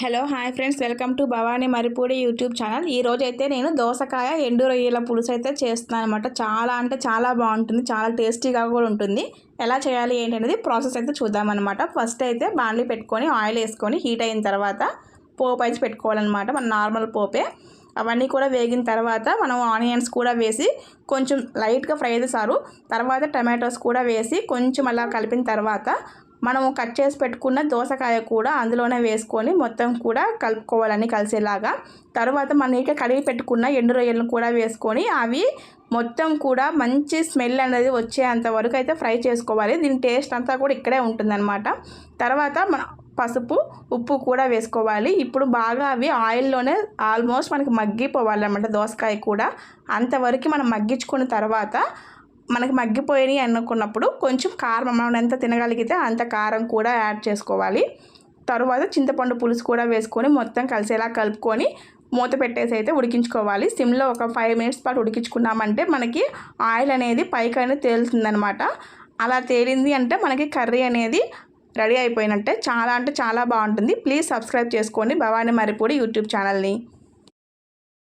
Hello hi friends, welcome to Bhavani Maripudi YouTube channel. ఈ రోజు అయితే నేను దోసకాయ ఎండు రొయ్యల పులుసు అయితే చేస్తున్నాను అనమాట. చాలా అంటే చాలా బాగుంటుంది, చాలా టేస్టీగా కూడా ఉంటుంది. ఎలా చేయాలి ఏంటి అనేది ప్రాసెస్ అయితే చూద్దామన్నమాట. ఫస్ట్ అయితే బాండ్లీ పెట్టుకొని ఆయిల్ వేసుకొని హీట్ అయిన తర్వాత పోపు అయితే పెట్టుకోవాలన్నమాట. మన నార్మల్ పోపే. అవన్నీ కూడా వేగిన తర్వాత మనం ఆనియన్స్ కూడా వేసి కొంచెం లైట్గా ఫ్రై అయితే సారు. తర్వాత టమాటోస్ కూడా వేసి కొంచెం అలా కలిపిన తర్వాత మనము కట్ చేసి పెట్టుకున్న దోసకాయ కూడా అందులోనే వేసుకొని మొత్తం కూడా కలుపుకోవాలని కలిసేలాగా. తర్వాత మన నీట్గా కడిగి పెట్టుకున్న ఎండు రొయ్యలను కూడా వేసుకొని అవి మొత్తం కూడా మంచి స్మెల్ అనేది వచ్చేంత వరకు అయితే ఫ్రై చేసుకోవాలి. దీని టేస్ట్ అంతా కూడా ఇక్కడే ఉంటుందన్నమాట. తర్వాత మన పసుపు ఉప్పు కూడా వేసుకోవాలి. ఇప్పుడు బాగా అవి ఆయిల్లోనే ఆల్మోస్ట్ మనకి మగ్గిపోవాలన్నమాట. దోసకాయ కూడా అంతవరకు మనం మగ్గించుకున్న తర్వాత మనకి మగ్గిపోయినాయి అనుకున్నప్పుడు కొంచెం కారం మనం ఎంత తినగలిగితే అంత కారం కూడా యాడ్ చేసుకోవాలి. తరువాత చింతపండు పులుసు కూడా వేసుకొని మొత్తం కలిసేలా కలుపుకొని మూత పెట్టేసి అయితే ఉడికించుకోవాలి. సిమ్లో ఒక 5 మినిట్స్ పాటు ఉడికించుకున్నామంటే మనకి ఆయిల్ అనేది పైకి తేలుతుందనమాట. అలా తేలింది అంటే మనకి కర్రీ అనేది రెడీ అయిపోయినట్టే. చాలా అంటే చాలా బాగుంటుంది. ప్లీజ్ సబ్స్క్రైబ్ చేసుకోండి భవానీ మరిపూడి యూట్యూబ్ ఛానల్ని.